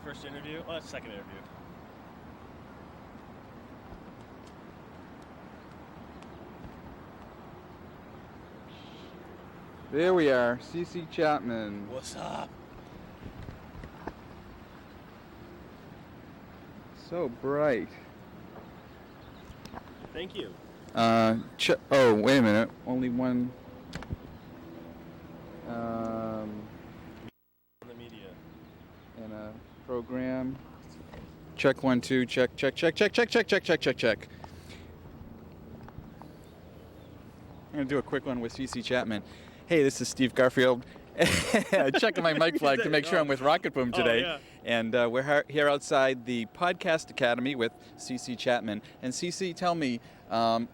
first interview? Oh, that's second interview. There we are, CC Chapman. What's up? So bright. Thank you. Oh, wait a minute. Only one. The media. And a program. Check 1 2. Check. I'm gonna do a quick one with CC Chapman. Hey, this is Steve Garfield. Checking my mic flag to make sure I'm with Rocket Boom today. Oh, yeah. And we're here outside the Podcast Academy with CC Chapman. And CC, tell me,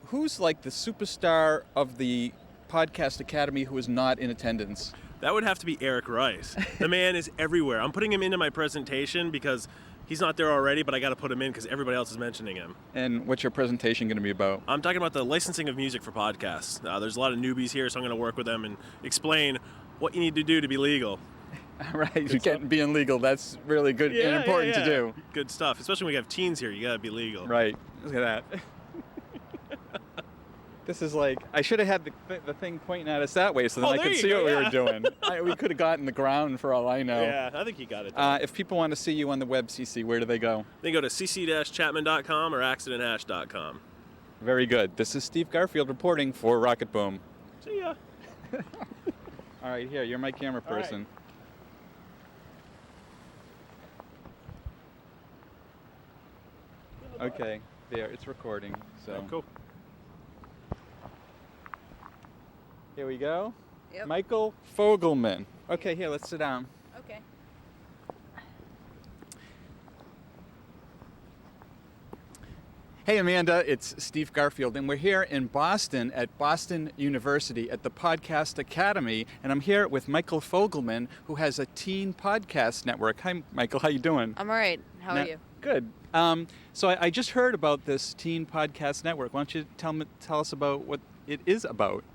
who's like the superstar of the Podcast Academy who is not in attendance? That would have to be Eric Rice. The man is everywhere. I'm putting him into my presentation because he's not there already, but I got to put him in because everybody else is mentioning him. And what's your presentation going to be about? I'm talking about the licensing of music for podcasts. There's a lot of newbies here, so I'm going to work with them and explain what you need to do to be legal. Right, you can't be illegal. That's really good and important to do. Good stuff, especially when we have teens here. You got to be legal. Right. Look at that. This is like, I should have had the thing pointing at us that way so then I could see what we were doing. We could have gotten the ground for all I know. Yeah, I think you got it. If people want to see you on the web, CC, where do they go? They go to cc-chapman.com or accidenthash.com. Very good. This is Steve Garfield reporting for Rocket Boom. See ya. All right, here, you're my camera person. Right. Okay, there, it's recording. So. Oh, cool. Here we go. Yep. Michael Fogelman. Okay, here, let's sit down. Okay. Hey, Amanda, it's Steve Garfield, and we're here in Boston at Boston University at the Podcast Academy, and I'm here with Michael Fogelman, who has a teen podcast network. Hi, Michael, how you doing? I'm all right. How are you? Good. So I just heard about this teen podcast network. Why don't you tell us about what it is about?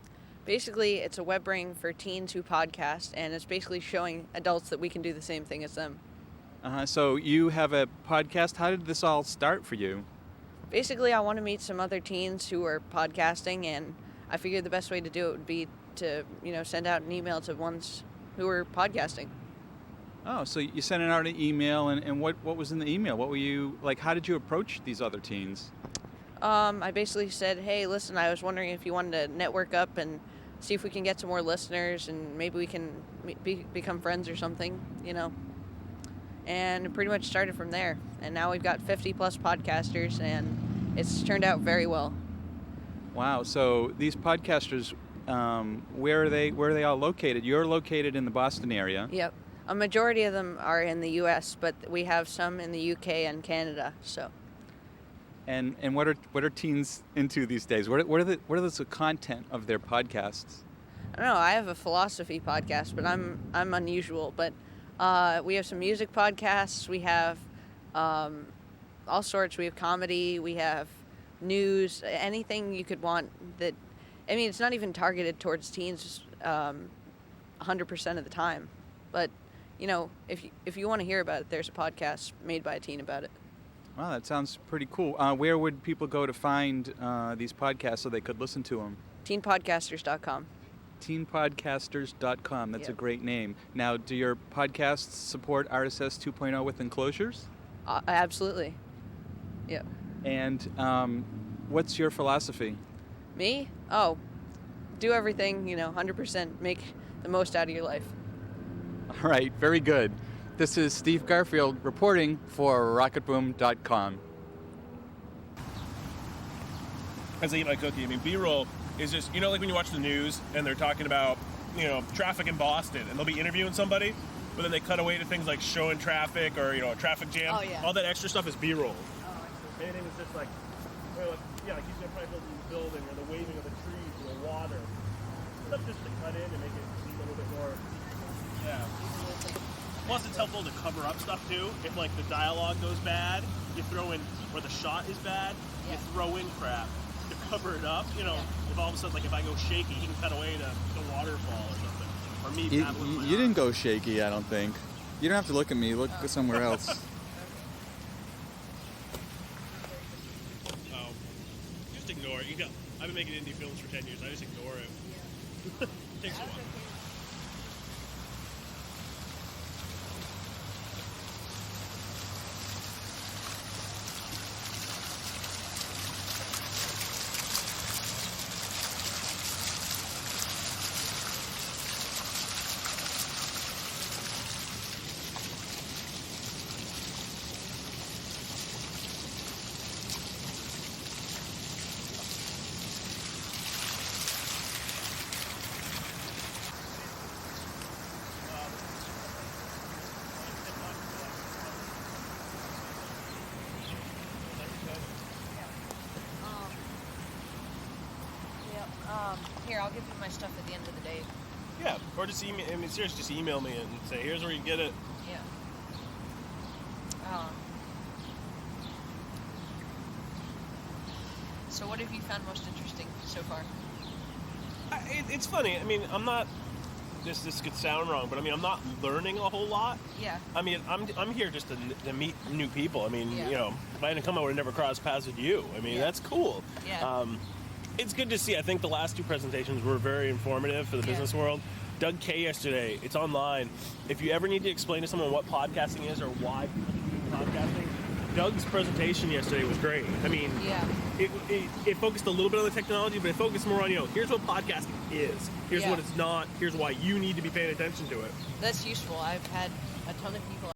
Basically, it's a web ring for teens who podcast, and it's basically showing adults that we can do the same thing as them. So you have a podcast. How did this all start for you? Basically, I want to meet some other teens who are podcasting, and I figured the best way to do it would be to, send out an email to ones who are podcasting. Oh, so you sent out an email, and what was in the email? What were you, like, how did you approach these other teens? I basically said, hey, listen, I was wondering if you wanted to network up and see if we can get some more listeners and maybe we can become friends or something, And it pretty much started from there. And now we've got 50 plus podcasters and it's turned out very well. Wow. So these podcasters, where are they all located? You're located in the Boston area. Yep. A majority of them are in the U.S., but we have some in the UK and Canada, so. And what are teens into these days? What are the content of their podcasts? I don't know. I have a philosophy podcast, but I'm unusual. But we have some music podcasts. We have all sorts. We have comedy. We have news. Anything you could want. That, I mean, it's not even targeted towards teens 100% of the time. But if you want to hear about it, there's a podcast made by a teen about it. Wow, that sounds pretty cool. Where would people go to find these podcasts so they could listen to them? Teenpodcasters.com. Teenpodcasters.com. That's a great name. Now, do your podcasts support RSS 2.0 with enclosures? Absolutely. Yeah. And what's your philosophy? Me? Oh, do everything, 100%. Make the most out of your life. All right, very good. This is Steve Garfield reporting for RocketBoom.com. As I eat my cookie, B-roll is just, like when you watch the news and they're talking about, traffic in Boston and they'll be interviewing somebody, but then they cut away to things like showing traffic or, a traffic jam. Oh, yeah. All that extra stuff is B-roll. Oh, Anything is just like he's going to building the building or the waving of the trees or the water. Stuff just to cut in and make it seem a little bit more, Plus, it's helpful to cover up stuff too. If the dialogue goes bad, you throw in, or the shot is bad, you throw in crap to cover it up. If all of a sudden, if I go shaky, he can cut away to the waterfall or something. Or me. You didn't go shaky, I don't think. You don't have to look at me. Look somewhere else. Oh, just ignore it. You know, I've been making indie films for 10 years. I just ignore it. Takes a while. Here, I'll give you my stuff at the end of the day. Yeah, or just email. I mean, seriously, just email me and say, "Here's where you get it." Yeah. So what have you found most interesting so far? It's funny. I mean, I'm not. This could sound wrong, but I mean, I'm not learning a whole lot. Yeah. I mean, I'm here just to meet new people. I mean, Yeah. you know, if I hadn't come, I would have never crossed paths with you. I mean, Yeah. that's cool. Yeah. It's good to see. I think the last two presentations were very informative for the Yeah. business world. Doug K yesterday, it's online. If you ever need to explain to someone what podcasting is or why people do podcasting, Doug's presentation yesterday was great. I mean, Yeah. it focused a little bit on the technology, but it focused more on, you know, here's what podcasting is. Here's Yeah. what it's not. Here's why you need to be paying attention to it. That's useful. I've had a ton of people